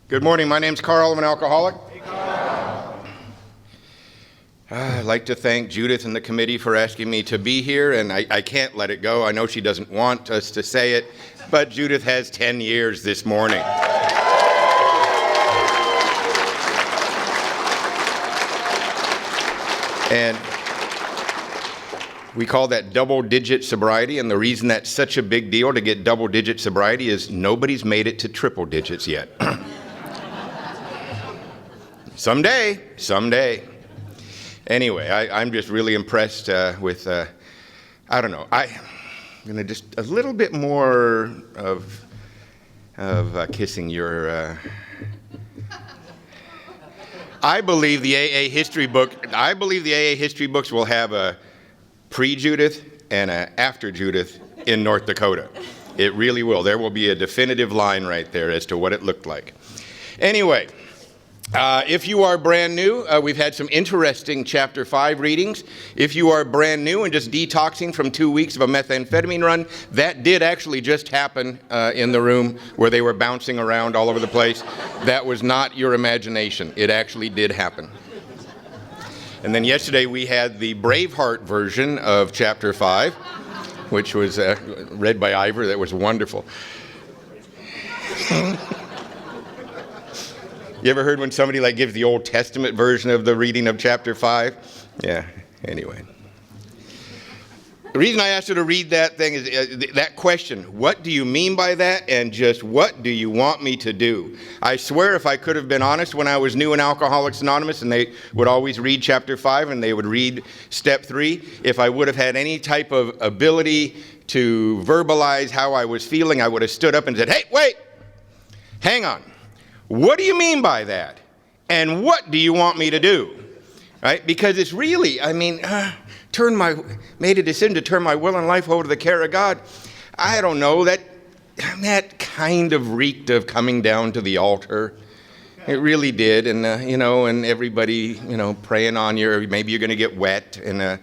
Good morning. My name's Karl. I'm an alcoholic. Hey, Karl. I'd like to thank Judith and the committee for asking me to be here, and I can't let it go. I know she doesn't want us to say it, but Judith has 10 years this morning. And we call that double-digit sobriety, and the reason that's such a big deal to get double-digit sobriety is nobody's made it to triple digits yet. Someday. Anyway, I'm just really impressed with, I don't know, I'm going to just a little bit more of kissing your, I believe the AA history books will have a pre-Judith and a after Judith in North Dakota. It really will. There will be a definitive line right there as to what it looked like. Anyway, if you are brand new, we've had some interesting Chapter 5 readings. If you are brand new and just detoxing from 2 weeks of a methamphetamine run, that did actually just happen in the room where they were bouncing around all over the place. That was not your imagination. It actually did happen. And then yesterday we had the Braveheart version of Chapter 5, which was read by Ivor. That was wonderful. You ever heard when somebody gives the Old Testament version of the reading of Chapter 5? Yeah, anyway. The reason I asked her to read that thing is that question, what do you mean by that, and just what do you want me to do? I swear if I could have been honest when I was new in Alcoholics Anonymous and they would always read Chapter 5 and they would read Step 3, if I would have had any type of ability to verbalize how I was feeling, I would have stood up and said, hey, wait, hang on. What do you mean by that? And what do you want me to do? Right? Because it's really, made a decision to turn my will and life over to the care of God. I don't know, that kind of reeked of coming down to the altar. It really did. And, and everybody, praying on you, or maybe you're going to get wet. And, I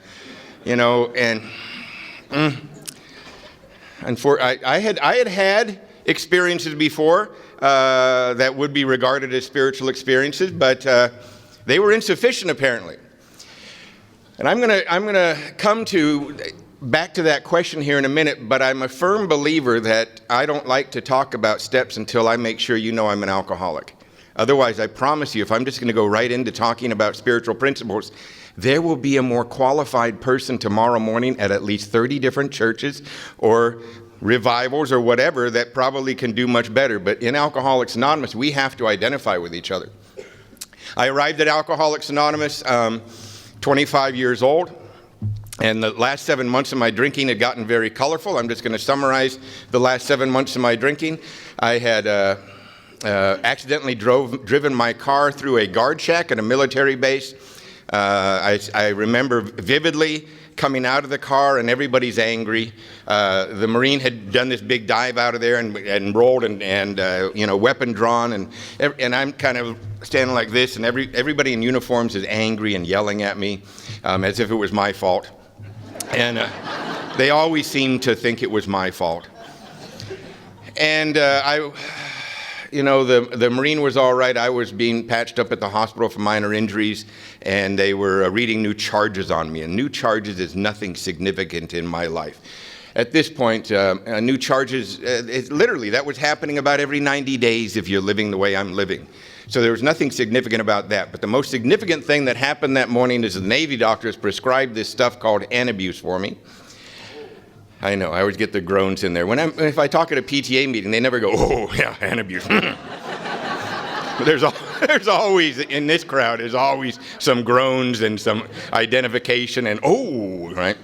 had experiences before that would be regarded as spiritual experiences, but they were insufficient apparently. And I'm gonna come back to that question here in a minute, but I'm a firm believer that I don't like to talk about steps until I make sure you know I'm an alcoholic. Otherwise, I promise you, if I'm just going to go right into talking about spiritual principles, there will be a more qualified person tomorrow morning at least 30 different churches or revivals or whatever that probably can do much better. But in Alcoholics Anonymous, we have to identify with each other. I arrived at Alcoholics Anonymous 25 years old, and the last 7 months of my drinking had gotten very colorful. I'm just going to summarize the last 7 months of my drinking. I had accidentally driven my car through a guard shack at a military base. I remember vividly coming out of the car and everybody's angry. The Marine had done this big dive out of there and rolled and weapon drawn, and I'm kind of standing like this, and everybody in uniforms is angry and yelling at me as if it was my fault. And they always seem to think it was my fault. And the Marine was all right. I was being patched up at the hospital for minor injuries, and they were reading new charges on me. And new charges is nothing significant in my life. At this point, new charges, literally, that was happening about every 90 days if you're living the way I'm living. So there was nothing significant about that. But the most significant thing that happened that morning is the Navy doctors prescribed this stuff called Antabuse for me. I know, I always get the groans in there. If I talk at a PTA meeting, they never go, oh, yeah, Antabuse. There's always, in this crowd, there's always some groans and some identification and, oh, right?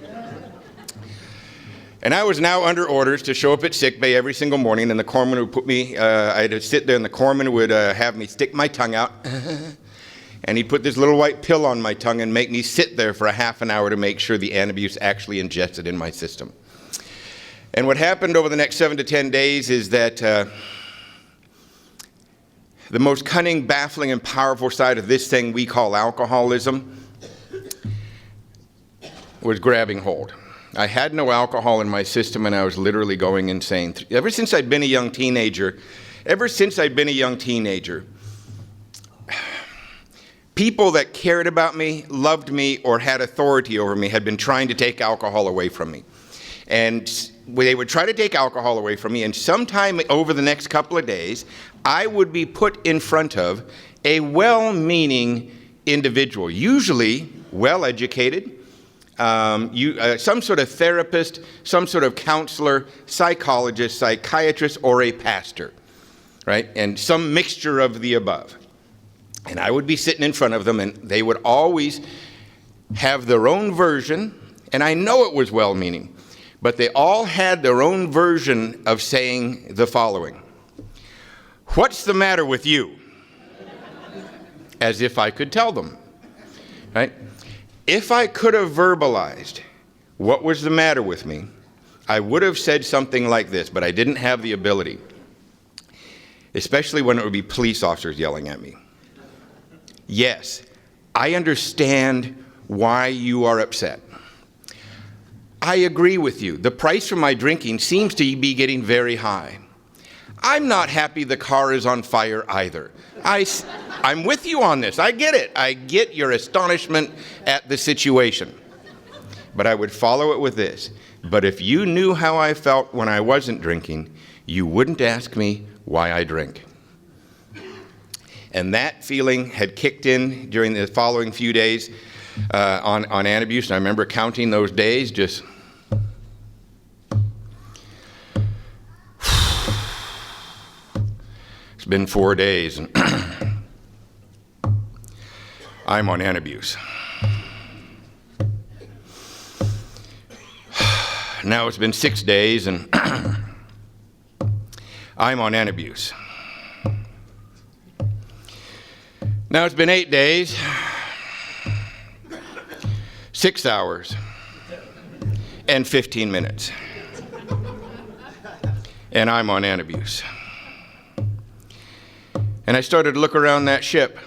And I was now under orders to show up at sick bay every single morning, and the corpsman would put me, I had to sit there, and the corpsman would have me stick my tongue out, and he'd put this little white pill on my tongue and make me sit there for a half an hour to make sure the Antabuse actually ingested in my system. And what happened over the next 7 to 10 days is that the most cunning, baffling, and powerful side of this thing we call alcoholism was grabbing hold. I had no alcohol in my system, and I was literally going insane. Ever since I'd been a young teenager, ever since I'd been a young teenager, people that cared about me, loved me, or had authority over me had been trying to take alcohol away from me. And they would try to take alcohol away from me, and sometime over the next couple of days, I would be put in front of a well-meaning individual, usually well-educated, some sort of therapist, some sort of counselor, psychologist, psychiatrist, or a pastor, right? And some mixture of the above. And I would be sitting in front of them, and they would always have their own version, and I know it was well-meaning, but they all had their own version of saying the following: "What's the matter with you?" As if I could tell them, right? If I could have verbalized what was the matter with me, I would have said something like this, but I didn't have the ability, especially when it would be police officers yelling at me. "Yes, I understand why you are upset. I agree with you. The price for my drinking seems to be getting very high. I'm not happy the car is on fire either. I'm with you on this. I get it. I get your astonishment at the situation." But I would follow it with this: "But if you knew how I felt when I wasn't drinking, you wouldn't ask me why I drink." And that feeling had kicked in during the following few days on antabuse. And I remember counting those days, just it's been 4 days, and I'm on antabuse. Now it's been 6 days, and I'm on antabuse. Now it's been 8 days, 6 hours, and 15 minutes. And I'm on antabuse. And I started to look around that ship.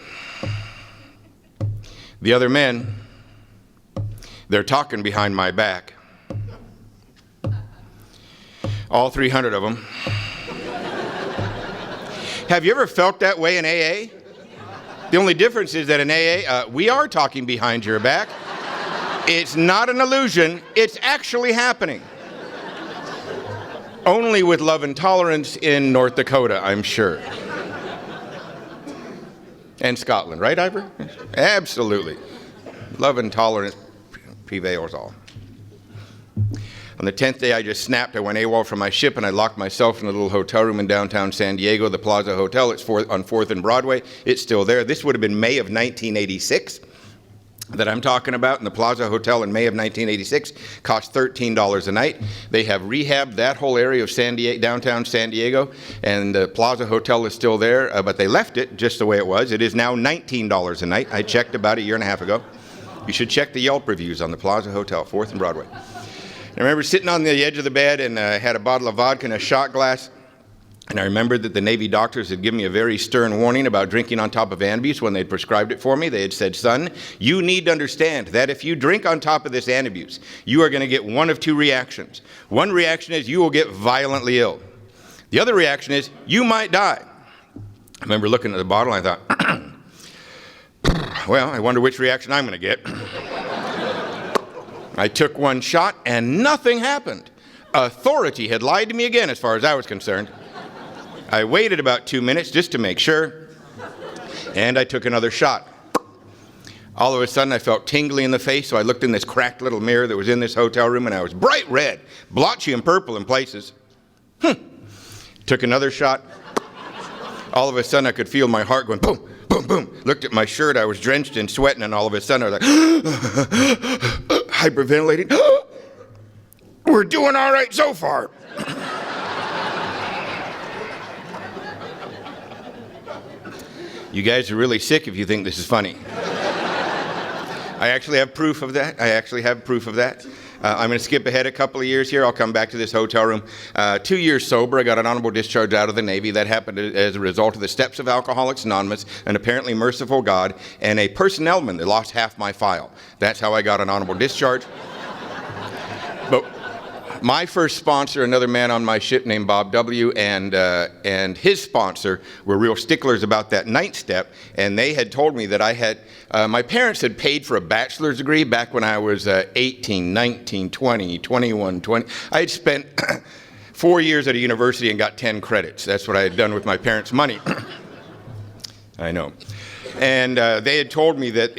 The other men, they're talking behind my back. All 300 of them. Have you ever felt that way in AA? The only difference is that in AA, we are talking behind your back. It's not an illusion. It's actually happening. Only with love and tolerance in North Dakota, I'm sure. And Scotland, right, Ivor? Absolutely. Love and tolerance prevails all. On the 10th day, I just snapped. I went AWOL from my ship, and I locked myself in a little hotel room in downtown San Diego, the Plaza Hotel. It's on 4th and Broadway. It's still there. This would have been May of 1986 that I'm talking about. And the Plaza Hotel in May of 1986 cost $13 a night. They have rehabbed that whole area of downtown San Diego, and the Plaza Hotel is still there, but they left it just the way it was. It is now $19 a night. I checked about a year and a half ago. You should check the Yelp reviews on the Plaza Hotel, 4th and Broadway. I remember sitting on the edge of the bed and had a bottle of vodka and a shot glass. And I remembered that the Navy doctors had given me a very stern warning about drinking on top of antabuse when they'd prescribed it for me. They had said, "Son, you need to understand that if you drink on top of this antabuse, you are going to get one of two reactions. One reaction is you will get violently ill. The other reaction is you might die." I remember looking at the bottle and I thought, well, I wonder which reaction I'm going to get. I took one shot and nothing happened. Authority had lied to me again as far as I was concerned. I waited about 2 minutes just to make sure, and I took another shot. All of a sudden I felt tingly in the face, so I looked in this cracked little mirror that was in this hotel room, and I was bright red, blotchy and purple in places. Took another shot. All of a sudden I could feel my heart going boom, boom, boom. Looked at my shirt, I was drenched in sweat, and then all of a sudden I was like, hyperventilating. We're doing all right so far. You guys are really sick if you think this is funny. I actually have proof of that. I'm going to skip ahead a couple of years here. I'll come back to this hotel room. 2 years sober. I got an honorable discharge out of the Navy. That happened as a result of the steps of Alcoholics Anonymous, an apparently merciful God, and a personnelman that lost half my file. That's how I got an honorable discharge. But my first sponsor, another man on my ship named Bob W., and his sponsor were real sticklers about that ninth step, and they had told me that I had, my parents had paid for a bachelor's degree back when I was 18, 19, 20, 21, 20. I had spent 4 years at a university and got 10 credits. That's what I had done with my parents' money. I know. And they had told me that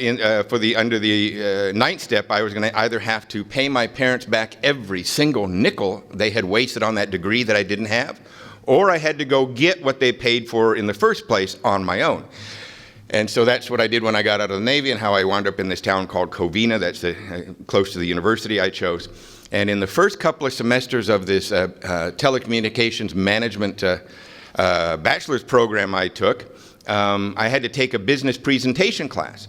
under the ninth step, I was going to either have to pay my parents back every single nickel they had wasted on that degree that I didn't have, or I had to go get what they paid for in the first place on my own. And so that's what I did when I got out of the Navy, and how I wound up in this town called Covina, that's close to the university I chose. And in the first couple of semesters of this telecommunications management bachelor's program I took, I had to take a business presentation class.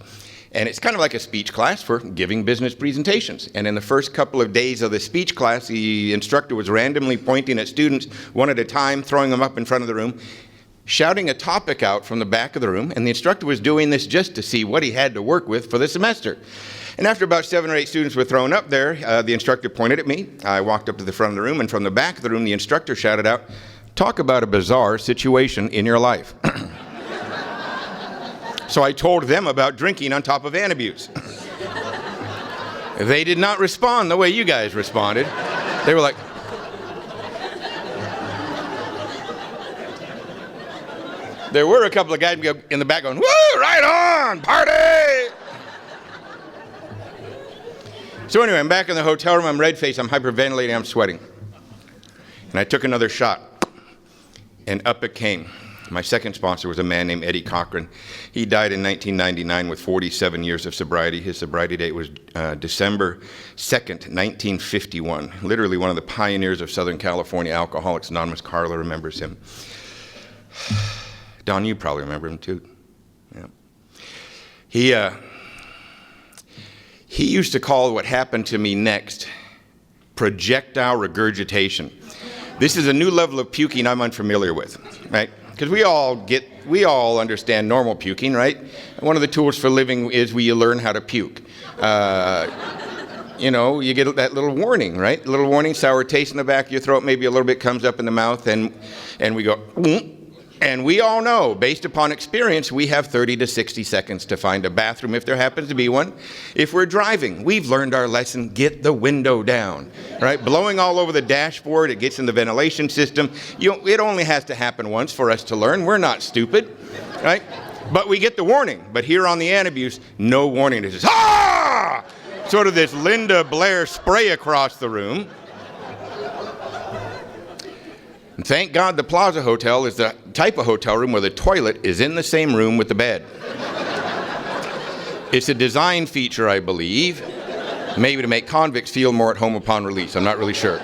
And it's kind of like a speech class for giving business presentations. And in the first couple of days of the speech class, the instructor was randomly pointing at students one at a time, throwing them up in front of the room, shouting a topic out from the back of the room. And the instructor was doing this just to see what he had to work with for the semester. And after about 7 or 8 students were thrown up there, the instructor pointed at me. I walked up to the front of the room, and from the back of the room, the instructor shouted out, "Talk about a bizarre situation in your life." So I told them about drinking on top of antabuse. They did not respond the way you guys responded. They were like, there were a couple of guys in the back going, "Woo, right on, party!" So anyway, I'm back in the hotel room, I'm red-faced, I'm hyperventilating, I'm sweating. And I took another shot, and up it came. My second sponsor was a man named Eddie Cochran. He died in 1999 with 47 years of sobriety. His sobriety date was December 2nd, 1951. Literally one of the pioneers of Southern California Alcoholics Anonymous. Karl remembers him. Don, you probably remember him too. Yeah. He used to call what happened to me next projectile regurgitation. This is a new level of puking I'm unfamiliar with, right? Because we all understand normal puking, right? One of the tools for living is you learn how to puke. You know, you get that little warning, right? A little warning, sour taste in the back of your throat, maybe a little bit comes up in the mouth, and we go, and we all know, based upon experience, we have 30 to 60 seconds to find a bathroom if there happens to be one. If we're driving, we've learned our lesson, get the window down, right? Blowing all over the dashboard, it gets in the ventilation system. It only has to happen once for us to learn. We're not stupid, right? But we get the warning. But here on the antabuse, no warning. It's just, ah! Sort of this Linda Blair spray across the room. And thank God the Plaza Hotel is the type of hotel room where the toilet is in the same room with the bed. It's a design feature, I believe, maybe to make convicts feel more at home upon release. I'm not really sure.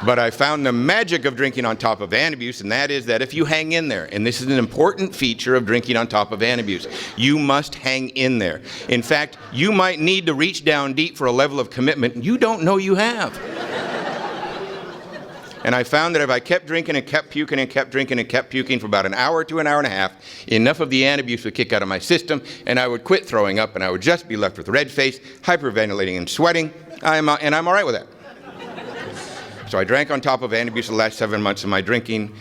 But I found the magic of drinking on top of antabuse, and that is that if you hang in there, and this is an important feature of drinking on top of antabuse, you must hang in there. In fact, you might need to reach down deep for a level of commitment you don't know you have. And I found that if I kept drinking and kept puking and kept drinking and kept puking for about an hour to an hour and a half, enough of the antabuse would kick out of my system, and I would quit throwing up, and I would just be left with red face, hyperventilating, and sweating. I'm all right with that. So I drank on top of antabuse the last 7 months of my drinking.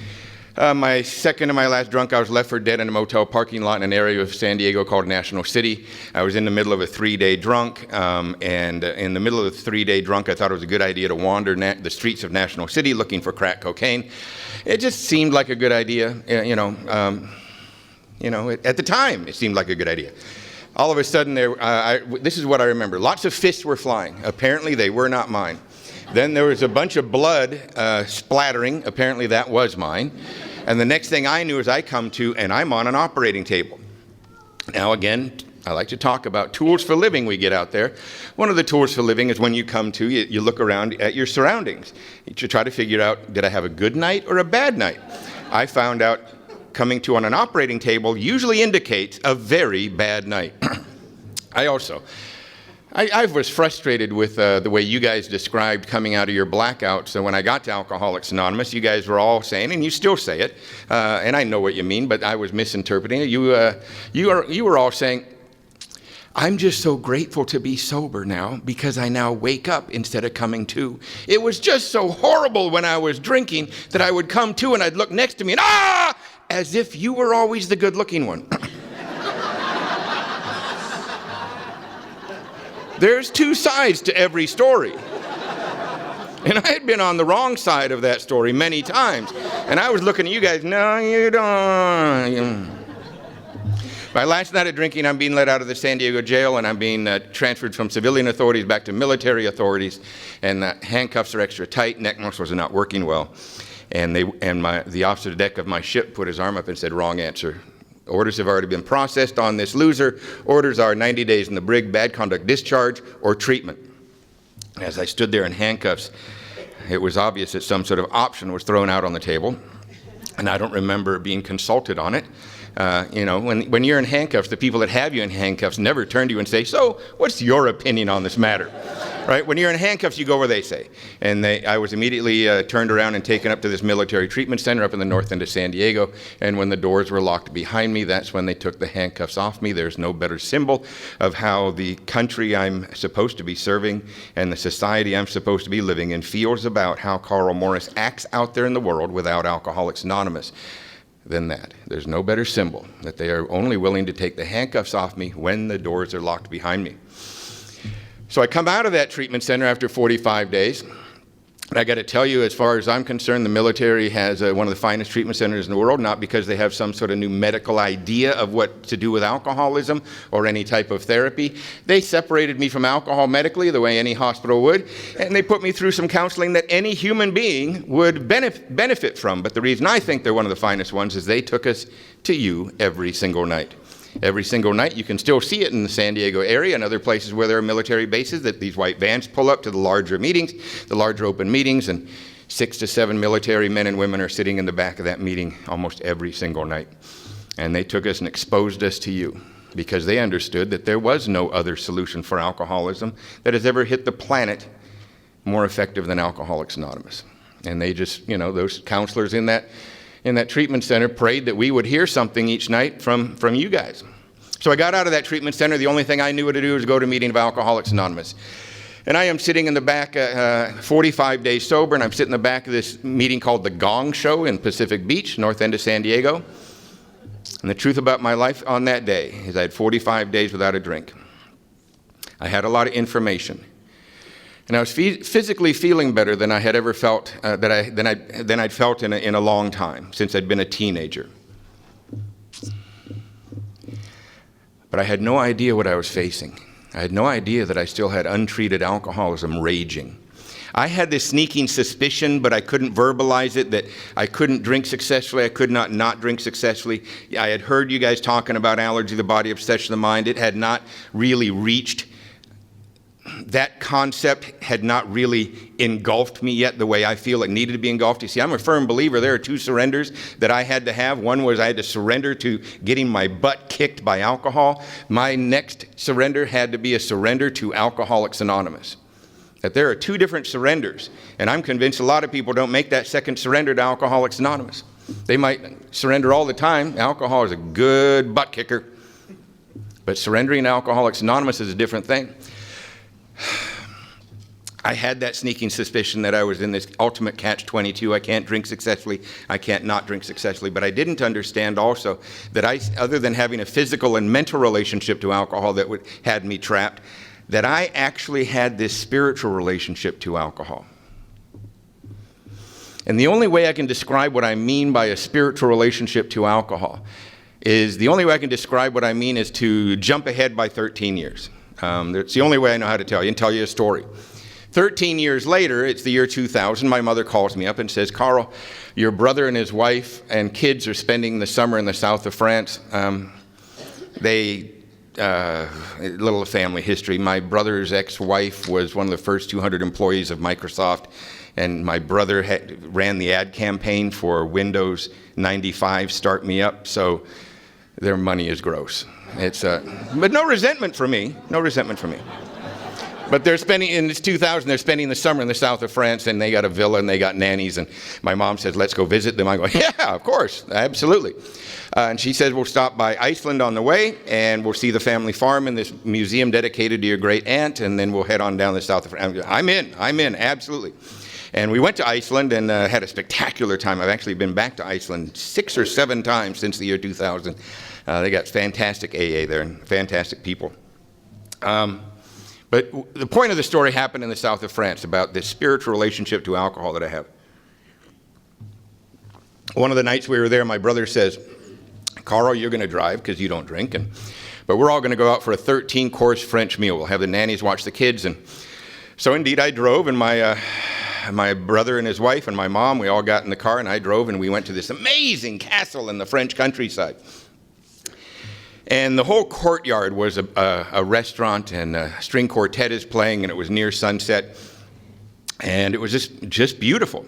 My second to my last drunk, I was left for dead in a motel parking lot in an area of San Diego called National City. I was in the middle of a 3-day drunk, and in the middle of the 3-day drunk, I thought it was a good idea to wander the streets of National City looking for crack cocaine. It just seemed like a good idea, at the time, it seemed like a good idea. All of a sudden, this is what I remember. Lots of fists were flying. Apparently, they were not mine. Then there was a bunch of blood splattering. Apparently that was mine. And the next thing I knew is I come to, and I'm on an operating table. Now again, I like to talk about tools for living we get out there. One of the tools for living is when you come to, you look around at your surroundings. You try to figure out, did I have a good night or a bad night? I found out coming to on an operating table usually indicates a very bad night. I was frustrated with the way you guys described coming out of your blackouts. So when I got to Alcoholics Anonymous, you guys were all saying, and you still say it, and I know what you mean, but I was misinterpreting it. You were all saying, I'm just so grateful to be sober now because I now wake up instead of coming to. It was just so horrible when I was drinking that I would come to and I'd look next to me and as if you were always the good-looking one. There's two sides to every story. And I had been on the wrong side of that story many times. And I was looking at you guys, no, you don't. By last night of drinking, I'm being let out of the San Diego jail, and I'm being transferred from civilian authorities back to military authorities. And the handcuffs are extra tight, neck muscles are not working well. And the officer of the deck of my ship put his arm up and said, wrong answer. Orders have already been processed on this loser. Orders are 90 days in the brig, bad conduct discharge, or treatment. As I stood there in handcuffs, it was obvious that some sort of option was thrown out on the table, and I don't remember being consulted on it. When you're in handcuffs, the people that have you in handcuffs never turn to you and say, so what's your opinion on this matter? Right? When you're in handcuffs, you go where they say. And I was immediately turned around and taken up to this military treatment center up in the north end of San Diego. And when the doors were locked behind me, that's when they took the handcuffs off me. There's no better symbol of how the country I'm supposed to be serving and the society I'm supposed to be living in feels about how Karl Morris acts out there in the world without Alcoholics Anonymous than that. There's no better symbol that they are only willing to take the handcuffs off me when the doors are locked behind me. So I come out of that treatment center after 45 days. And I got to tell you, as far as I'm concerned, the military has one of the finest treatment centers in the world, not because they have some sort of new medical idea of what to do with alcoholism or any type of therapy. They separated me from alcohol medically the way any hospital would, and they put me through some counseling that any human being would benefit from. But the reason I think they're one of the finest ones is they took us to you every single night. Every single night. You can still see it in the San Diego area and other places where there are military bases that these white vans pull up to the larger meetings, the larger open meetings, and 6 to 7 military men and women are sitting in the back of that meeting almost every single night. And they took us and exposed us to you because they understood that there was no other solution for alcoholism that has ever hit the planet more effective than Alcoholics Anonymous. And they just, those counselors in that treatment center prayed that we would hear something each night from you guys. So I got out of that treatment center. The only thing I knew what to do was go to a meeting of Alcoholics Anonymous. And I am sitting in the back, 45 days sober, and I'm sitting in the back of this meeting called the Gong Show in Pacific Beach, north end of San Diego. And the truth about my life on that day is I had 45 days without a drink. I had a lot of information. And I was physically feeling better than I had ever felt, than I'd felt in a long time, since I'd been a teenager. But I had no idea what I was facing. I had no idea that I still had untreated alcoholism raging. I had this sneaking suspicion, but I couldn't verbalize it, that I couldn't drink successfully. I could not drink successfully. I had heard you guys talking about allergy of the body, obsession of the mind. It had not really reached. That concept had not really engulfed me yet the way I feel it needed to be engulfed. You see, I'm a firm believer there are two surrenders that I had to have. One was I had to surrender to getting my butt kicked by alcohol. My next surrender had to be a surrender to Alcoholics Anonymous. That there are two different surrenders. And I'm convinced a lot of people don't make that second surrender to Alcoholics Anonymous. They might surrender all the time. Alcohol is a good butt kicker. But surrendering to Alcoholics Anonymous is a different thing. I had that sneaking suspicion that I was in this ultimate catch-22. I can't drink successfully. I can't not drink successfully. But I didn't understand also that other than having a physical and mental relationship to alcohol that had me trapped, that I actually had this spiritual relationship to alcohol. And the only way I can describe what I mean by a spiritual relationship to alcohol is to jump ahead by 13 years. It's the only way I know how to tell you, and tell you a story. 13 years later, it's the year 2000, my mother calls me up and says, Karl, your brother and his wife and kids are spending the summer in the south of France. A little family history. My brother's ex-wife was one of the first 200 employees of Microsoft, and my brother ran the ad campaign for Windows 95, Start Me Up, so their money is gross. But no resentment from me, But they're spending, in this 2000, they're spending the summer in the south of France, and they got a villa and they got nannies. And my mom says, let's go visit them. I go, yeah, of course, absolutely. And she says, we'll stop by Iceland on the way, and we'll see the family farm and this museum dedicated to your great aunt, and then we'll head on down the south of France. I'm in, absolutely. And we went to Iceland and had a spectacular time. I've actually been back to Iceland 6 or 7 times since the year 2000. They got fantastic AA there and fantastic people. But the point of the story happened in the south of France about this spiritual relationship to alcohol that I have. One of the nights we were there, my brother says, Karl, you're going to drive because you don't drink, but we're all going to go out for a 13-course French meal. We'll have the nannies watch the kids. And so indeed I drove, and my brother and his wife and my mom, we all got in the car, and I drove, and we went to this amazing castle in the French countryside. And the whole courtyard was a restaurant, and a string quartet is playing, and it was near sunset. And it was just beautiful.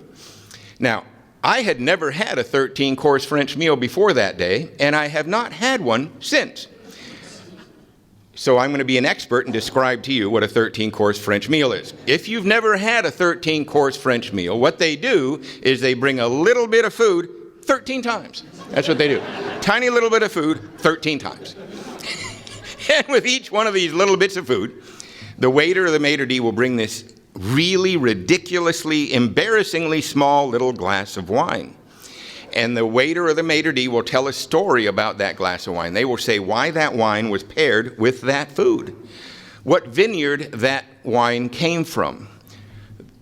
Now, I had never had a 13-course French meal before that day, and I have not had one since. So I'm going to be an expert and describe to you what a 13-course French meal is. If you've never had a 13-course French meal, what they do is they bring a little bit of food 13 times. That's what they do. Tiny little bit of food 13 times. And with each one of these little bits of food, the waiter or the maitre d' will bring this really ridiculously, embarrassingly small little glass of wine. And the waiter or the maitre d' will tell a story about that glass of wine. They will say why that wine was paired with that food, what vineyard that wine came from.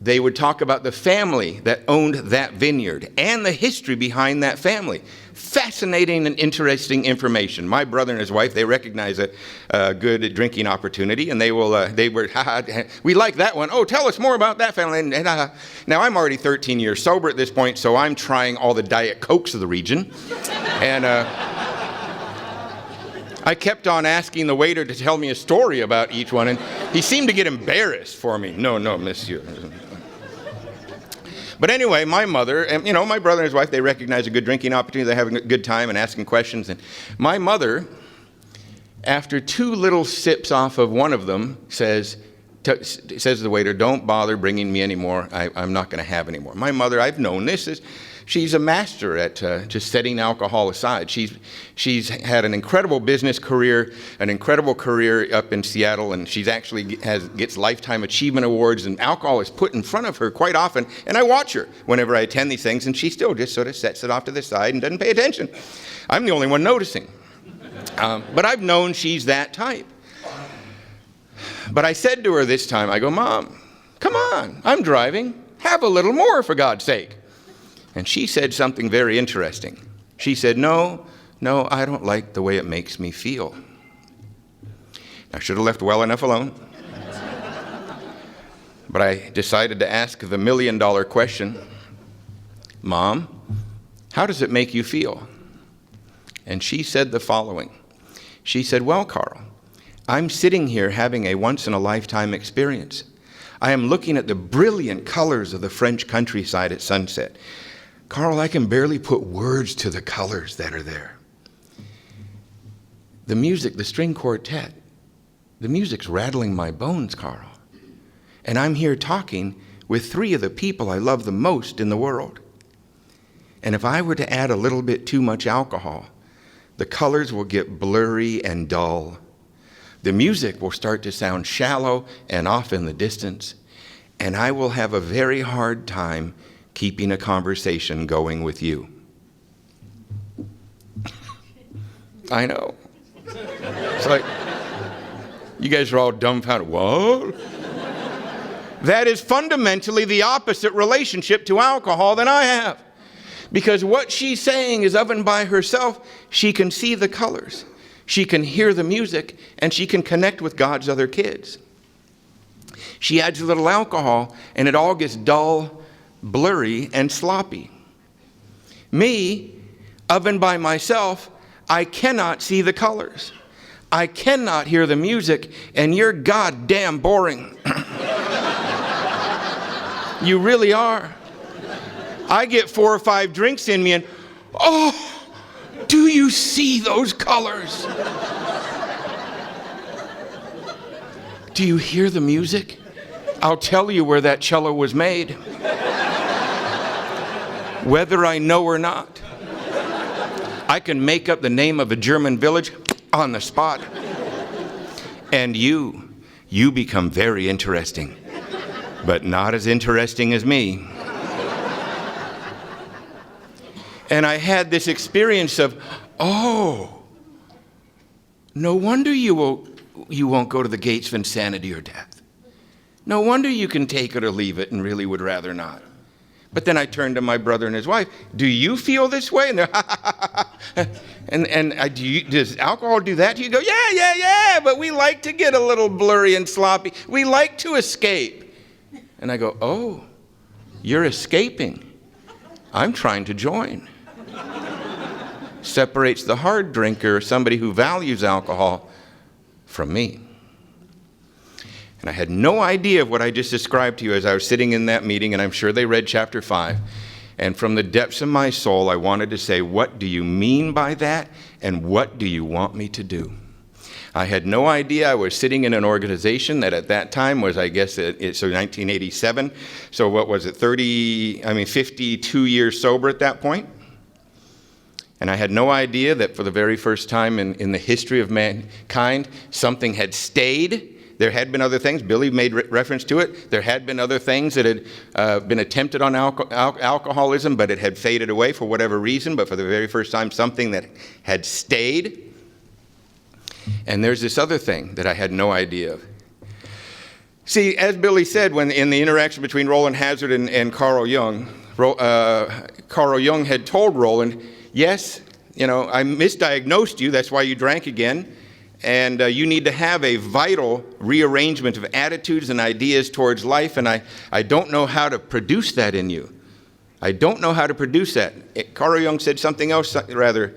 They would talk about the family that owned that vineyard and the history behind that family. Fascinating and interesting information. My brother and his wife, they recognize a good drinking opportunity, and they were, we like that one. Oh, tell us more about that family. And now I'm already 13 years sober at this point, so I'm trying all the Diet Cokes of the region. And I kept on asking the waiter to tell me a story about each one, and he seemed to get embarrassed for me. No, monsieur. But anyway, my mother, and my brother and his wife, they recognize a good drinking opportunity. They're having a good time and asking questions. And my mother, after 2 little sips off of one of them, says to the waiter, don't bother bringing me any more. I'm not going to have any more. My mother, I've known this, she's a master at just setting alcohol aside. She's had an incredible business career, an incredible career up in Seattle, and she's actually gets Lifetime Achievement Awards, and alcohol is put in front of her quite often. And I watch her whenever I attend these things, and she still just sort of sets it off to the side and doesn't pay attention. I'm the only one noticing. But I've known she's that type. But I said to her this time, I go, Mom, come on, I'm driving. Have a little more, for God's sake. And she said something very interesting. She said, no, I don't like the way it makes me feel. I should have left well enough alone. But I decided to ask the $1 million question, Mom, how does it make you feel? And she said the following. She said, well, Karl, I'm sitting here having a once-in-a-lifetime experience. I am looking at the brilliant colors of the French countryside at sunset. Karl, I can barely put words to the colors that are there. The music, the string quartet, the music's rattling my bones, Karl. And I'm here talking with 3 of the people I love the most in the world. And if I were to add a little bit too much alcohol, the colors will get blurry and dull. The music will start to sound shallow and off in the distance, and I will have a very hard time keeping a conversation going with you. I know. It's like, you guys are all dumbfounded. What? That is fundamentally the opposite relationship to alcohol than I have. Because what she's saying is of and by herself, she can see the colors. She can hear the music, and she can connect with God's other kids. She adds a little alcohol, and it all gets dull, blurry, and sloppy. Me, of and by myself, I cannot see the colors. I cannot hear the music, and you're goddamn boring. You really are. I get 4 or 5 drinks in me, and oh, do you see those colors? Do you hear the music? I'll tell you where that cello was made. Whether I know or not. I can make up the name of a German village on the spot. And you become very interesting, but not as interesting as me. And I had this experience of, oh, no wonder you won't go to the gates of insanity or death. No wonder you can take it or leave it and really would rather not. But then I turned to my brother and his wife. Do you feel this way? And they're, does alcohol do that to you? You go, yeah, but we like to get a little blurry and sloppy. We like to escape. And I go, oh, you're escaping. I'm trying to join. Separates the hard drinker, somebody who values alcohol, from me. And I had no idea of what I just described to you as I was sitting in that meeting, and I'm sure they read chapter 5. And from the depths of my soul, I wanted to say, what do you mean by that? And what do you want me to do? I had no idea. I was sitting in an organization that at that time was, I guess, so 1987. So what was it, 52 years sober at that point? And I had no idea that for the very first time in the history of mankind, something had stayed. There had been other things. Billy made reference to it. There had been other things that had been attempted on alcoholism, but it had faded away for whatever reason. But for the very first time, something that had stayed. And there's this other thing that I had no idea of. See, as Billy said, when in the interaction between Roland Hazard and Carl Jung, Carl Jung had told Roland, yes, I misdiagnosed you. That's why you drank again. And you need to have a vital rearrangement of attitudes and ideas towards life. And I don't know how to produce that in you. I don't know how to produce that. Carl Jung said something else rather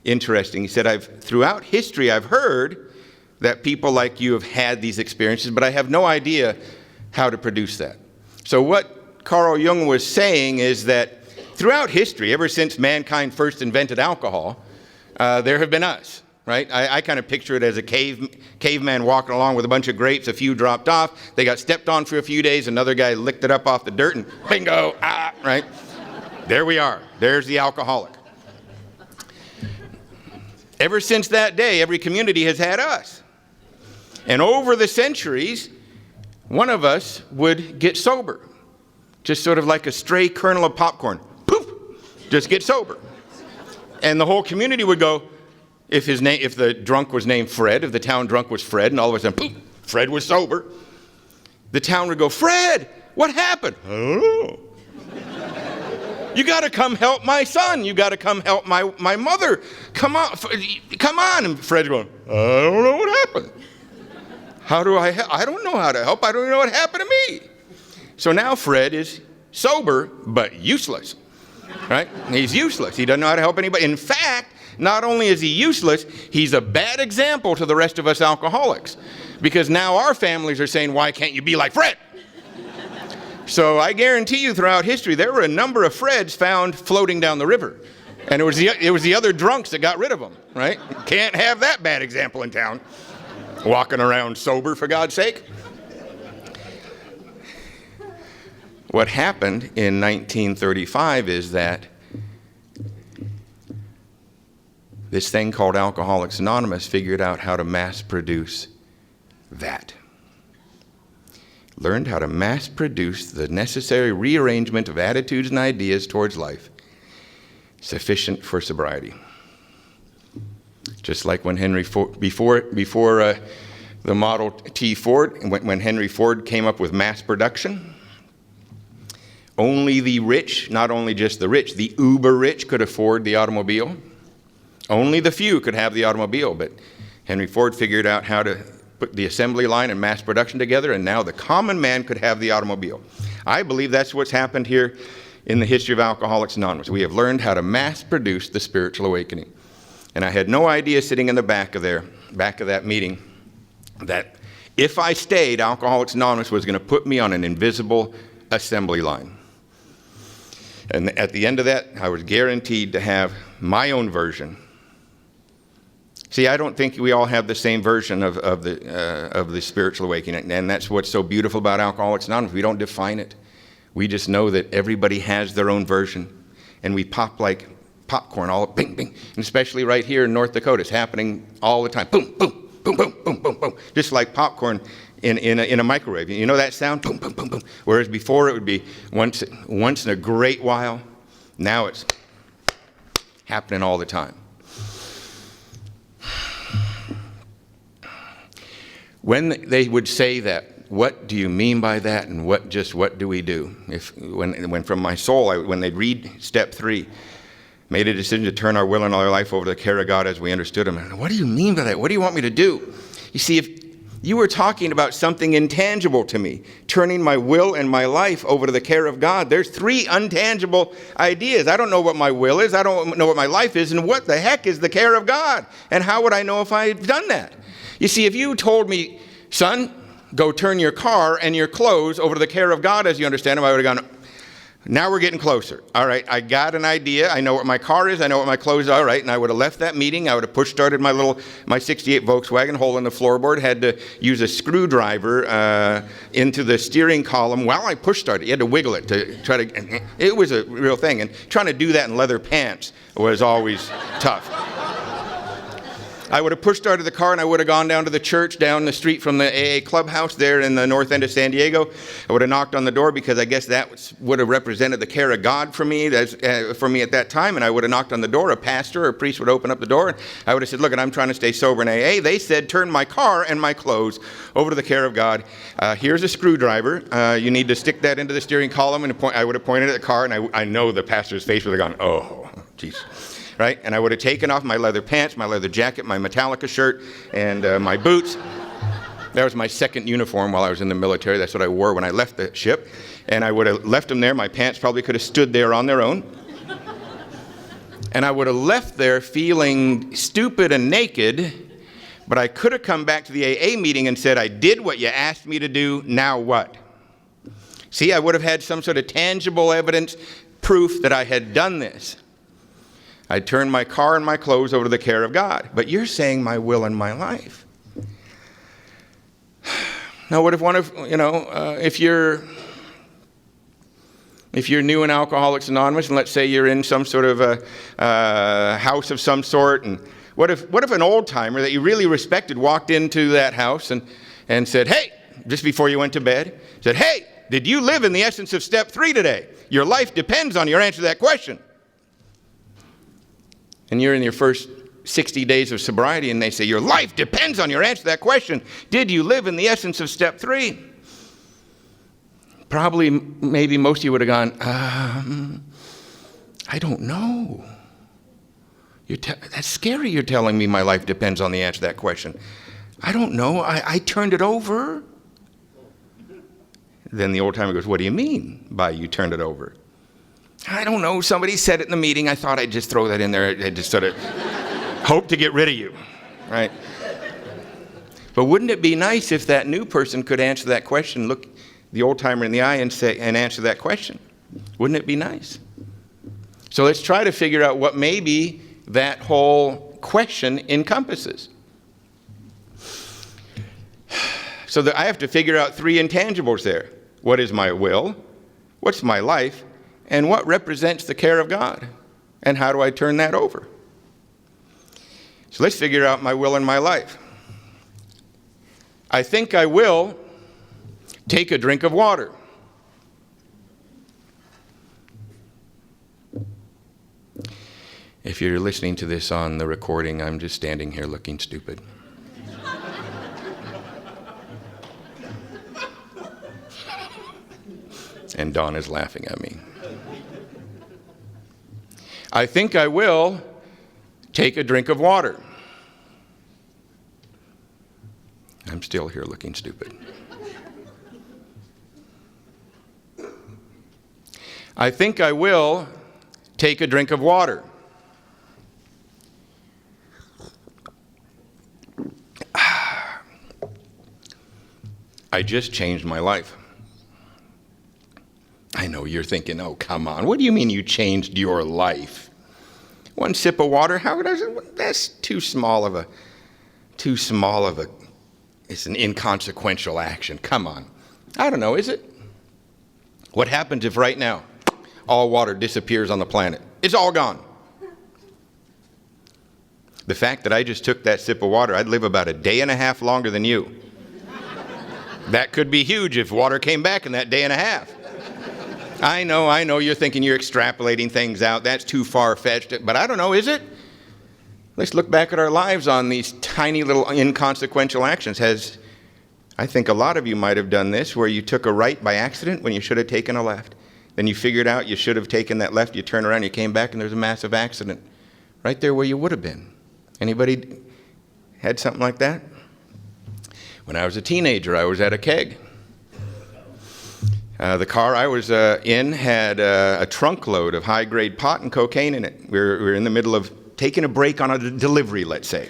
interesting. He said, throughout history, I've heard that people like you have had these experiences, but I have no idea how to produce that. So what Carl Jung was saying is that throughout history, ever since mankind first invented alcohol, there have been us. Right? I kind of picture it as a caveman walking along with a bunch of grapes. A few dropped off. They got stepped on for a few days. Another guy licked it up off the dirt and bingo, right? There we are. There's the alcoholic. Ever since that day, every community has had us. And over the centuries, one of us would get sober. Just sort of like a stray kernel of popcorn. Poof! Just get sober. And the whole community would go, if the drunk was named Fred, if the town drunk was Fred, and all of a sudden, poof, Fred was sober, the town would go, Fred, what happened? I don't know. You got to come help my son. You got to come help my mother. Come on. And Fred's going, I don't know what happened. How do I help? I don't know how to help. I don't know what happened to me. So now Fred is sober, but useless, right? He's useless. He doesn't know how to help anybody. In fact, not only is he useless, he's a bad example to the rest of us alcoholics. Because now our families are saying, why can't you be like Fred? So I guarantee you throughout history, there were a number of Freds found floating down the river. And it was the other drunks that got rid of them, right? Can't have that bad example in town. Walking around sober, for God's sake. What happened in 1935 is that this thing called Alcoholics Anonymous figured out how to mass produce that. Learned how to mass produce the necessary rearrangement of attitudes and ideas towards life sufficient for sobriety. Just like when Henry Ford, before the Model T Ford, when Henry Ford came up with mass production, only the rich, not only just the rich, the uber rich could afford the automobile. Only the few could have the automobile, but Henry Ford figured out how to put the assembly line and mass production together, and now the common man could have the automobile. I believe that's what's happened here in the history of Alcoholics Anonymous. We have learned how to mass produce the spiritual awakening. And I had no idea sitting in the back of that meeting that if I stayed, Alcoholics Anonymous was going to put me on an invisible assembly line. And at the end of that, I was guaranteed to have my own version See, I don't think we all have the same version of the spiritual awakening, and that's what's so beautiful about Alcoholics Anonymous. We don't define it. We just know that everybody has their own version, and we pop like popcorn, all bing, bing, and especially right here in North Dakota, it's happening all the time. Boom, boom, boom, boom, boom, boom, boom, just like popcorn in a microwave. You know that sound? Boom, boom, boom, boom. Whereas before it would be once in a great while. Now it's happening all the time. When they would say that, what do you mean by that, and what do we do? When from my soul, when they'd read step 3, made a decision to turn our will and our life over to the care of God as we understood Him. And what do you mean by that? What do you want me to do? You see, if you were talking about something intangible to me, turning my will and my life over to the care of God, there's 3 untangible ideas. I don't know what my will is. I don't know what my life is. And what the heck is the care of God? And how would I know if I'd done that? You see, if you told me, son, go turn your car and your clothes over to the care of God as you understand Him, I would have gone, now we're getting closer. All right, I got an idea. I know what my car is. I know what my clothes are. All right, and I would have left that meeting. I would have push-started my 68 Volkswagen, hole in the floorboard, had to use a screwdriver into the steering column while I push-started. You had to wiggle it to try to, it was a real thing. And trying to do that in leather pants was always tough. I would have push-started the car, and I would have gone down to the church down the street from the AA clubhouse there in the north end of San Diego. I would have knocked on the door because I guess that would have represented the care of God for me at that time. And I would have knocked on the door. A pastor or a priest would open up the door, and I would have said, look, I'm trying to stay sober in AA. They said, turn my car and my clothes over to the care of God. Here's a screwdriver. You need to stick that into the steering column. And I would have pointed at the car, and I know the pastor's face would have gone, oh, jeez. Right? And I would have taken off my leather pants, my leather jacket, my Metallica shirt, and my boots. That was my second uniform while I was in the military. That's what I wore when I left the ship. And I would have left them there. My pants probably could have stood there on their own. And I would have left there feeling stupid and naked, but I could have come back to the AA meeting and said, I did what you asked me to do, now what? See, I would have had some sort of tangible evidence, proof that I had done this. I turned my car and my clothes over to the care of God. But you're saying my will and my life. Now, what if if you're new in Alcoholics Anonymous, and let's say you're in some sort of a house of some sort, and what if an old timer that you really respected walked into that house and said, hey, just before you went to bed, said, hey, did you live in the essence of step 3 today? Your life depends on your answer to that question. And you're in your first 60 days of sobriety, and they say, your life depends on your answer to that question. Did you live in the essence of step 3? Probably, maybe most of you would have gone, I don't know. That's scary you're telling me my life depends on the answer to that question. I don't know. I turned it over. Then the old timer goes, what do you mean by you turned it over? I don't know. Somebody said it in the meeting. I thought I'd just throw that in there. I just sort of hope to get rid of you, right? But wouldn't it be nice if that new person could answer that question, look the old timer in the eye and answer that question? Wouldn't it be nice? So let's try to figure out what maybe that whole question encompasses. So that I have to figure out 3 intangibles there. What is my will? What's my life? And what represents the care of God? And how do I turn that over? So let's figure out my will and my life. I think I will take a drink of water. If you're listening to this on the recording, I'm just standing here looking stupid. And Dawn is laughing at me. I think I will take a drink of water. I'm still here looking stupid. I think I will take a drink of water. I just changed my life. I know you're thinking, oh, come on. What do you mean you changed your life? One sip of water, that's too small of too small of it's an inconsequential action. Come on. I don't know, is it? What happens if right now all water disappears on the planet? It's all gone. The fact that I just took that sip of water, I'd live about a day and a half longer than you. That could be huge if water came back in that day and a half. I know, you're thinking you're extrapolating things out. That's too far-fetched. But I don't know, is it? Let's look back at our lives on these tiny little inconsequential actions. I think a lot of you might have done this, where you took a right by accident when you should have taken a left. Then you figured out you should have taken that left, you turn around, you came back, and there's a massive accident right there where you would have been. Anybody had something like that? When I was a teenager, I was at a keg. The car I was in had a trunk load of high-grade pot and cocaine in it. We were in the middle of taking a break on a delivery, let's say.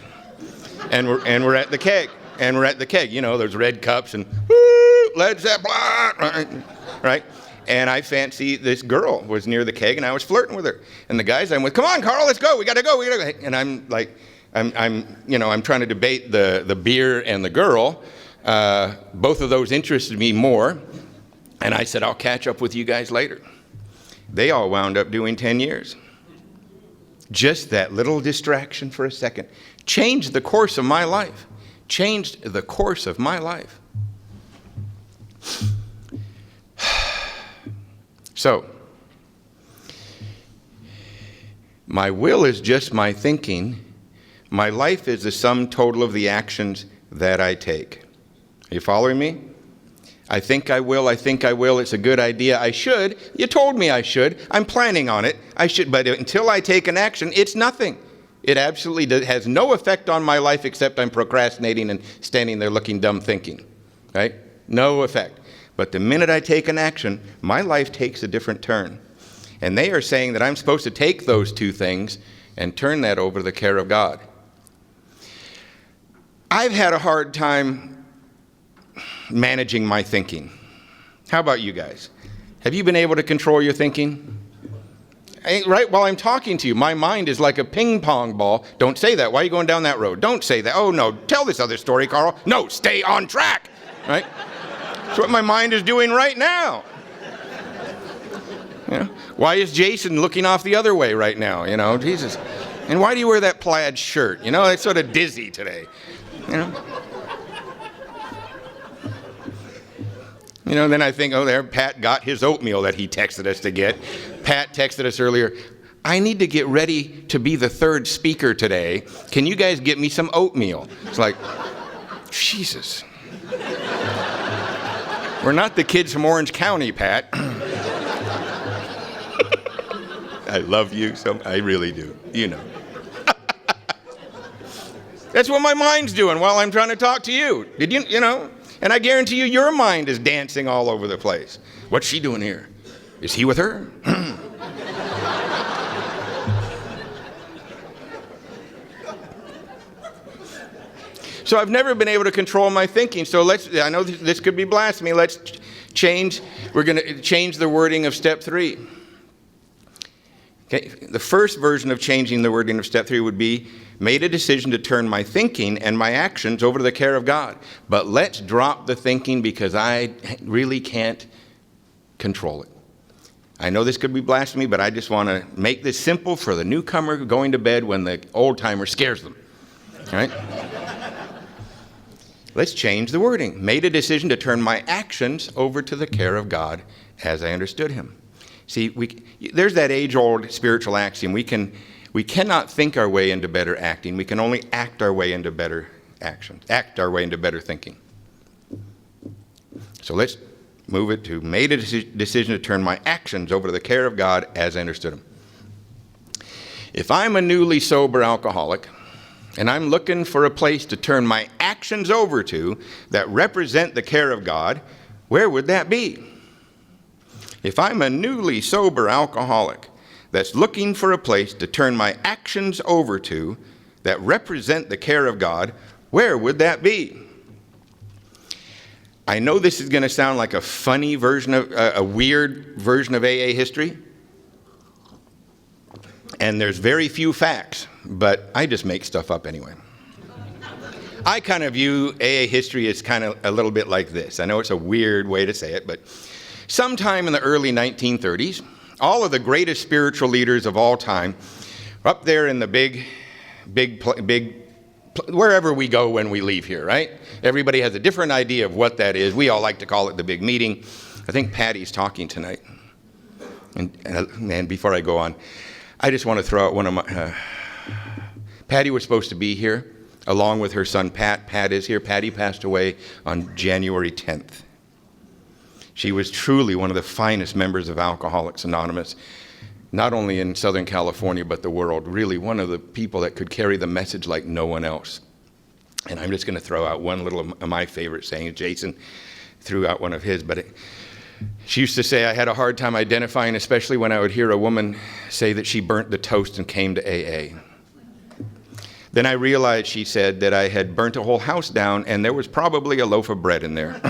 And we're at the keg. And we're at the keg. You know, there's red cups and woo, Led Zeppelin, right? And I fancy this girl was near the keg, and I was flirting with her. And the guys I'm with, come on, Karl, let's go. We gotta go. And I'm like, I'm trying to debate the beer and the girl. Both of those interested me more. And I said, I'll catch up with you guys later. They all wound up doing 10 years. Just that little distraction for a second changed the course of my life. Changed the course of my life. So, my will is just my thinking. My life is the sum total of the actions that I take. Are you following me? I think I will, it's a good idea, I should. You told me I should, I'm planning on it, I should, but until I take an action, it's nothing. It absolutely has no effect on my life except I'm procrastinating and standing there looking dumb thinking, right? No effect. But the minute I take an action, my life takes a different turn. And they are saying that I'm supposed to take those two things and turn that over to the care of God. I've had a hard time managing my thinking. How about you guys? Have you been able to control your thinking? Right while I'm talking to you, my mind is like a ping pong ball. Don't say that. Why are you going down that road? Don't say that. Oh no, tell this other story, Karl. No, stay on track. Right? That's what my mind is doing right now. You know? Why is Jason looking off the other way right now? You know, Jesus. And why do you wear that plaid shirt? You know, it's sort of dizzy today. You know? You know, then I think, oh, there, Pat got his oatmeal that he texted us to get. Pat texted us earlier, I need to get ready to be the third speaker today. Can you guys get me some oatmeal? It's like, Jesus. We're not the kids from Orange County, Pat. I love you, so I really do, you know. That's what my mind's doing while I'm trying to talk to you. Did you know? And I guarantee you, your mind is dancing all over the place. What's she doing here? Is he with her? So I've never been able to control my thinking. So I know this could be blasphemy. We're going to change the wording of step 3. Okay, the first version of changing the wording of step 3 would be, made a decision to turn my thinking and my actions over to the care of God. But let's drop the thinking because I really can't control it. I know this could be blasphemy, but I just want to make this simple for the newcomer going to bed when the old-timer scares them. All right? Let's change the wording. Made a decision to turn my actions over to the care of God as I understood him. See, there's that age-old spiritual axiom. We cannot think our way into better acting. We can only act our way into better actions, act our way into better thinking. So let's move it to made a decision to turn my actions over to the care of God as I understood him. If I'm a newly sober alcoholic and I'm looking for a place to turn my actions over to that represent the care of God, where would that be? If I'm a newly sober alcoholic that's looking for a place to turn my actions over to that represent the care of God, where would that be? I know this is going to sound like a funny version of, a weird version of AA history. And there's very few facts, but I just make stuff up anyway. I kind of view AA history as kind of a little bit like this. I know it's a weird way to say it, but sometime in the early 1930s, all of the greatest spiritual leaders of all time were up there in the big, wherever we go when we leave here, right? Everybody has a different idea of what that is. We all like to call it the big meeting. I think Patty's talking tonight. And before I go on, I just want to throw out one of my... Patty was supposed to be here, along with her son Pat. Pat is here. Patty passed away on January 10th. She was truly one of the finest members of Alcoholics Anonymous, not only in Southern California, but the world. Really one of the people that could carry the message like no one else. And I'm just going to throw out one little of my favorite sayings. Jason threw out one of his, but she used to say, I had a hard time identifying, especially when I would hear a woman say that she burnt the toast and came to AA. Then I realized, she said, that I had burnt a whole house down and there was probably a loaf of bread in there.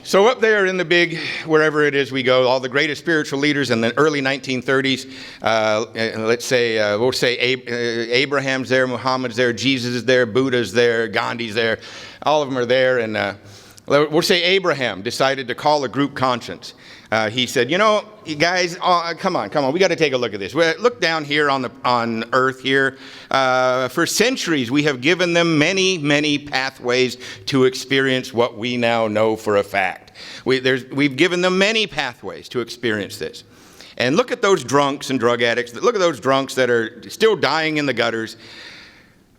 So up there in the big, wherever it is we go, all the greatest spiritual leaders in the early 1930s, we'll say Abraham's there, Muhammad's there, Jesus is there, Buddha's there, Gandhi's there. All of them are there. And we'll say Abraham decided to call a group conscience. He said, you guys, come on, we got to take a look at this. Look down here on earth here. For centuries, we have given them many, many pathways to experience what we now know for a fact. We've given them many pathways to experience this. And look at those drunks and drug addicts. Look at those drunks that are still dying in the gutters.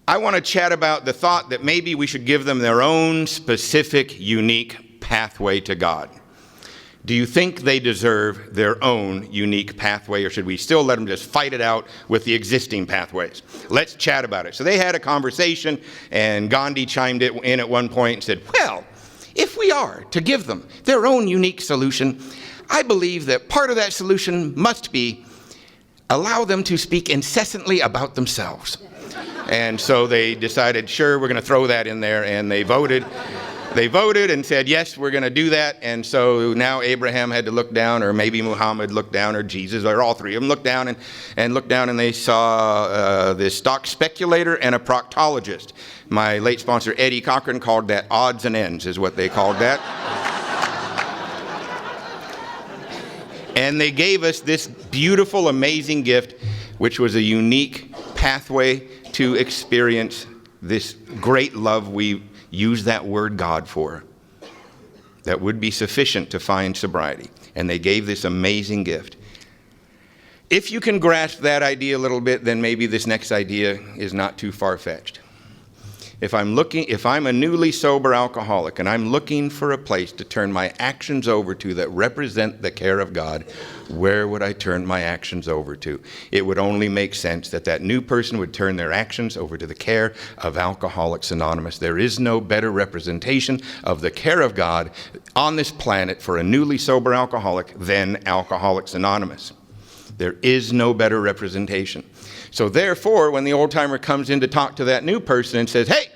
I want to chat about the thought that maybe we should give them their own specific, unique pathway to God. Do you think they deserve their own unique pathway, or should we still let them just fight it out with the existing pathways? Let's chat about it. So they had a conversation, and Gandhi chimed in at one point and said, well, if we are to give them their own unique solution, I believe that part of that solution must be allow them to speak incessantly about themselves. And so they decided, sure, we're going to throw that in there, and they voted. They voted and said, yes, we're going to do that. And so now Abraham had to look down, or maybe Muhammad looked down, or Jesus, or all three of them looked down and they saw this stock speculator and a proctologist. My late sponsor, Eddie Cochran, called that odds and ends, is what they called that. And they gave us this beautiful, amazing gift, which was a unique pathway to experience this great love we use that word God for, that would be sufficient to find sobriety. And they gave this amazing gift. If you can grasp that idea a little bit, then maybe this next idea is not too far-fetched. If I'm a newly sober alcoholic and I'm looking for a place to turn my actions over to that represent the care of God, where would I turn my actions over to? It would only make sense that that new person would turn their actions over to the care of Alcoholics Anonymous. There is no better representation of the care of God on this planet for a newly sober alcoholic than Alcoholics Anonymous. There is no better representation. So therefore, when the old timer comes in to talk to that new person and says, hey,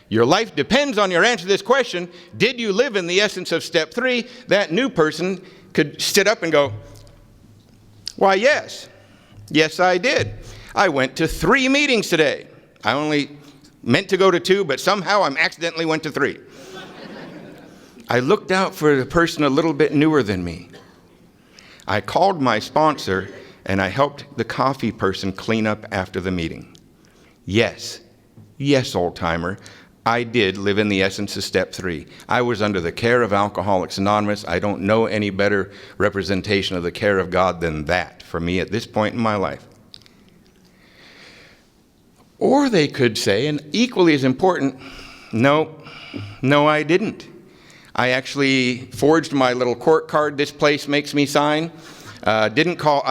your life depends on your answer to this question, did you live in the essence of step 3? That new person could sit up and go, why, yes. Yes, I did. I went to 3 meetings today. I only meant to go to 2, but somehow I accidentally went to 3. I looked out for the person a little bit newer than me. I called my sponsor and I helped the coffee person clean up after the meeting. Yes, old timer, I did live in the essence of step 3. I was under the care of Alcoholics Anonymous. I don't know any better representation of the care of God than that for me at this point in my life. Or they could say, and equally as important, no, I didn't. I actually forged my little court card this place makes me sign. I didn't call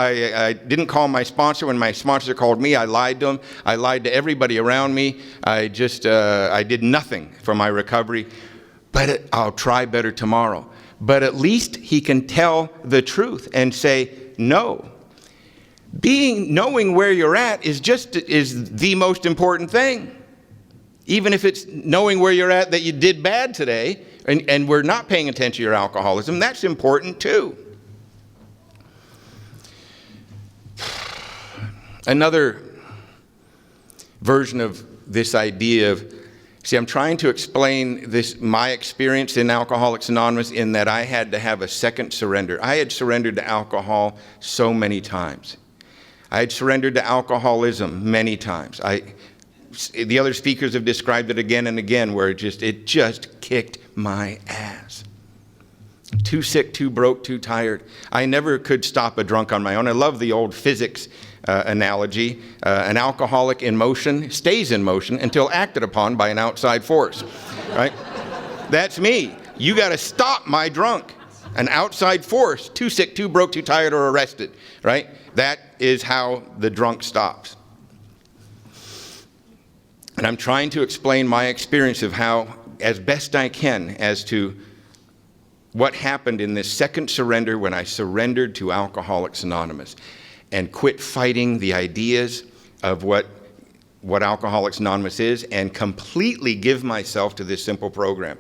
my sponsor. When my sponsor called me, I lied to him. I lied to everybody around me. I did nothing for my recovery. But I'll try better tomorrow. But at least he can tell the truth and say no. Knowing where you're at is the most important thing. Even if it's knowing where you're at that you did bad today, and we're not paying attention to your alcoholism, that's important too. Another version of this idea of, see, I'm trying to explain my experience in Alcoholics Anonymous in that I had to have a second surrender. I had surrendered to alcohol so many times. I had surrendered to alcoholism many times. The other speakers have described it again and again, where it just kicked my ass. Too sick, too broke, too tired. I never could stop a drunk on my own. I love the old physics analogy. An alcoholic in motion stays in motion until acted upon by an outside force, right? That's me. You got to stop my drunk. An outside force, too sick, too broke, too tired, or arrested, right? That is how the drunk stops. And I'm trying to explain my experience of how, as best I can, as to what happened in this second surrender when I surrendered to Alcoholics Anonymous and quit fighting the ideas of what Alcoholics Anonymous is and completely give myself to this simple program.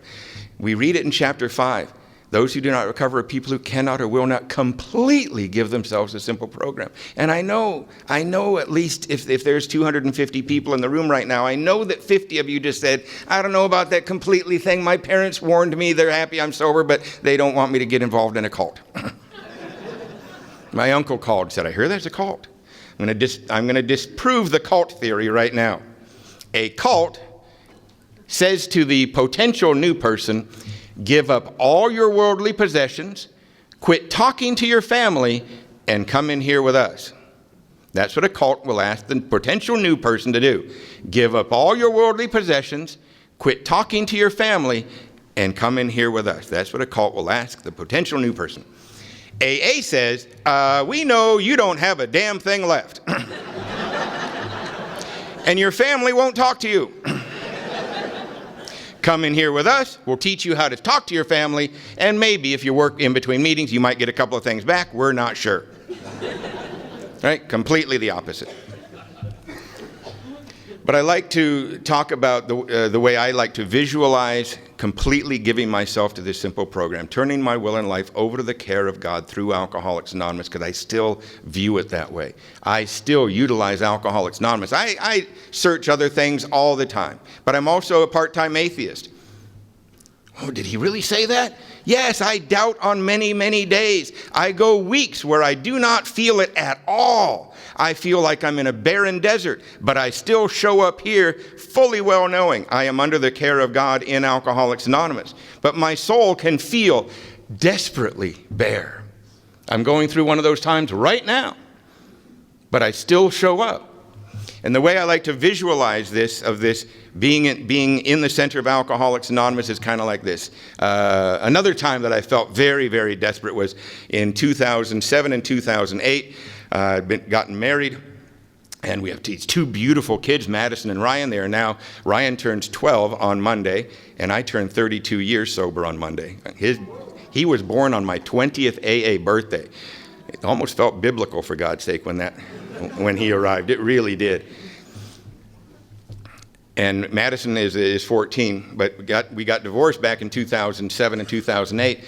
We read it in chapter 5. Those who do not recover are people who cannot or will not completely give themselves a simple program. And I know at least if there's 250 people in the room right now, I know that 50 of you just said, I don't know about that completely thing. My parents warned me, they're happy I'm sober, but they don't want me to get involved in a cult. My uncle called and said, I hear there's a cult. I'm going to disprove the cult theory right now. A cult says to the potential new person, give up all your worldly possessions, quit talking to your family, and come in here with us. That's what a cult will ask the potential new person to do. Give up all your worldly possessions, quit talking to your family, and come in here with us. That's what a cult will ask the potential new person. AA says, we know you don't have a damn thing left. And your family won't talk to you. Come in here with us, we'll teach you how to talk to your family, and maybe if you work in between meetings, you might get a couple of things back. We're not sure. Right? Completely the opposite. But I like to talk about the way I like to visualize completely giving myself to this simple program, turning my will and life over to the care of God through Alcoholics Anonymous, because I still view it that way. I still utilize Alcoholics Anonymous. I search other things all the time, but I'm also a part-time atheist. Oh, did he really say that? Yes, I doubt on many, many days. I go weeks where I do not feel it at all. I feel like I'm in a barren desert, but I still show up here fully well knowing I am under the care of God in Alcoholics Anonymous. But my soul can feel desperately bare. I'm going through one of those times right now, but I still show up. And the way I like to visualize this being in the center of Alcoholics Anonymous is kind of like this. Another time that I felt very, very desperate was in 2007 and 2008. I'd gotten married, and we have these two beautiful kids, Madison and Ryan. Ryan turns 12 on Monday, and I turn 32 years sober on Monday. He was born on my 20th AA birthday. It almost felt biblical, for God's sake, when he arrived. It really did. And Madison is 14, but we got divorced back in 2007 and 2008.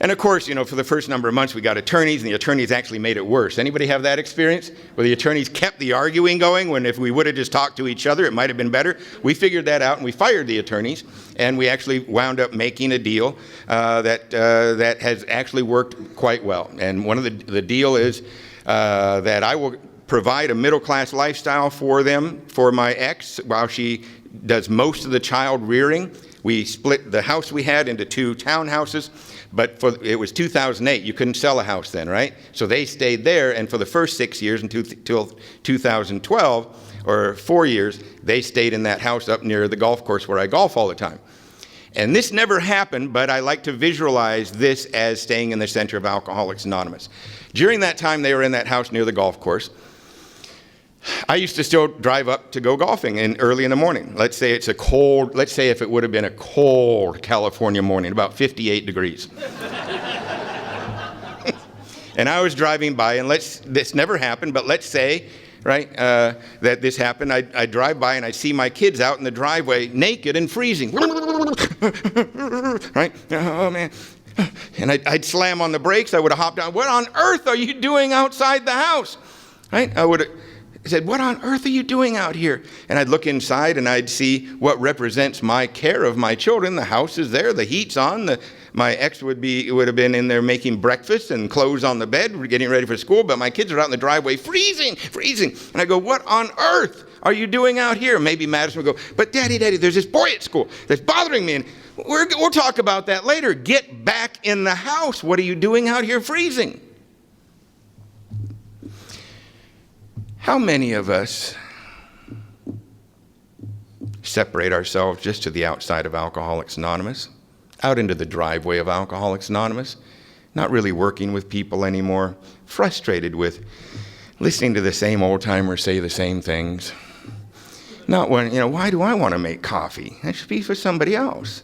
And of course, for the first number of months, we got attorneys, and the attorneys actually made it worse. Anybody have that experience? Where the attorneys kept the arguing going, when if we would have just talked to each other, it might have been better. We figured that out, and we fired the attorneys, and we actually wound up making a deal that has actually worked quite well. And one of the deal is that I will provide a middle-class lifestyle for them, for my ex, while she does most of the child rearing. We split the house we had into 2 townhouses, but it was 2008. You couldn't sell a house then, right? So they stayed there, and for the first 6 years until 2012, or 4 years, they stayed in that house up near the golf course where I golf all the time. And this never happened, but I like to visualize this as staying in the center of Alcoholics Anonymous. During that time they were in that house near the golf course, I used to still drive up to go golfing early in the morning. Let's say if it would have been a cold California morning, about 58 degrees. And I was driving by, and this never happened, but let's say, right, that this happened. I drive by and I see my kids out in the driveway naked and freezing. right? Oh, man. And I'd slam on the brakes. I would have hopped out. What on earth are you doing outside the house? Right? I would have said, what on earth are you doing out here? And I'd look inside and I'd see what represents my care of my children. The house is there. The heat's on. My ex would have been in there making breakfast and clothes on the bed, getting ready for school. But my kids are out in the driveway freezing. And I go, what on earth are you doing out here? Maybe Madison would go, but Daddy, there's this boy at school that's bothering me. And we'll talk about that later. Get back in the house. What are you doing out here freezing? How many of us separate ourselves just to the outside of Alcoholics Anonymous, out into the driveway of Alcoholics Anonymous, not really working with people anymore, frustrated with listening to the same old-timers say the same things? Not when, why do I want to make coffee? That should be for somebody else.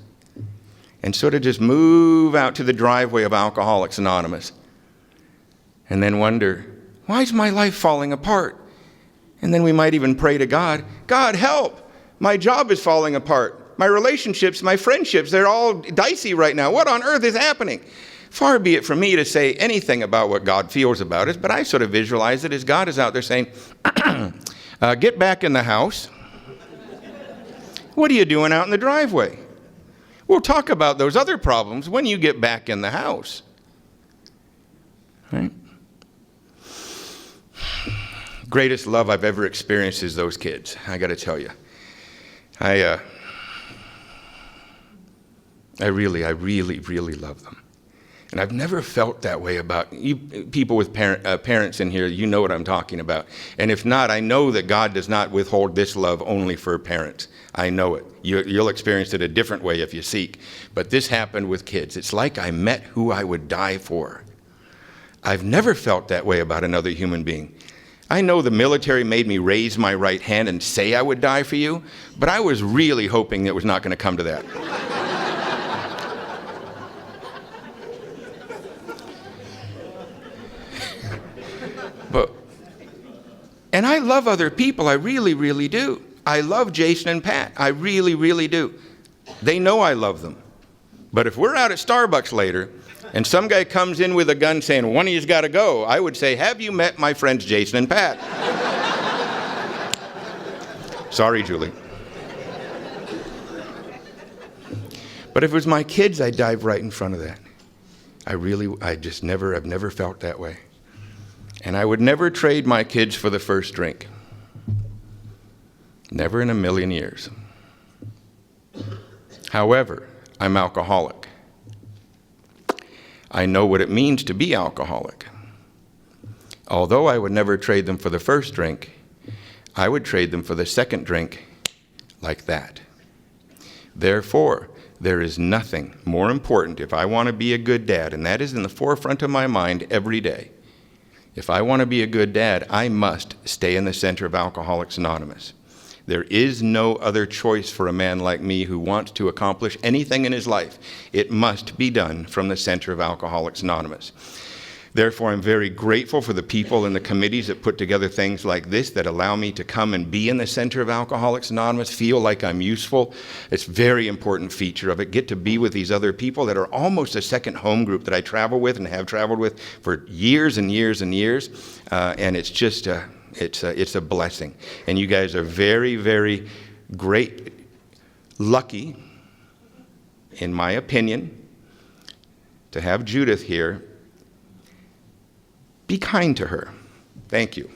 And sort of just move out to the driveway of Alcoholics Anonymous and then wonder, why is my life falling apart? And then we might even pray to God, God, help! My job is falling apart. My relationships, my friendships, they're all dicey right now. What on earth is happening? Far be it from me to say anything about what God feels about us, but I sort of visualize it as God is out there saying, get back in the house. What are you doing out in the driveway? We'll talk about those other problems when you get back in the house. Right? Greatest love I've ever experienced is those kids. I got to tell you. I really love them. And I've never felt that way about you people with parents in here. You know what I'm talking about. And if not, I know that God does not withhold this love only for parents. I know it. You'll experience it a different way if you seek. But this happened with kids. It's like I met who I would die for. I've never felt that way about another human being. I know the military made me raise my right hand and say I would die for you, but I was really hoping it was not going to come to that. And I love other people. I really do. I love Jason and Pat. I really do. They know I love them. But if we're out at Starbucks later and some guy comes in with a gun saying, one of you's got to go, I would say, have you met my friends Jason and Pat? Sorry, Julie. But if it was my kids, I'd dive right in front of that. I've never felt that way. And I would never trade my kids for the first drink. Never in a million years. However, I'm alcoholic. I know what it means to be alcoholic. Although I would never trade them for the first drink, I would trade them for the second drink like that. Therefore, there is nothing more important if I want to be a good dad, and that is in the forefront of my mind every day. If I want to be a good dad, I must stay in the center of Alcoholics Anonymous. There is no other choice for a man like me who wants to accomplish anything in his life. It must be done from the center of Alcoholics Anonymous. Therefore, I'm very grateful for the people and the committees that put together things like this that allow me to come and be in the center of Alcoholics Anonymous, feel like I'm useful. It's a very important feature of it. Get to be with these other people that are almost a second home group that I travel with and have traveled with for years and years and years. And it's just it's a blessing. And you guys are very great, lucky, in my opinion, to have Judith here. Be kind to her. Thank you.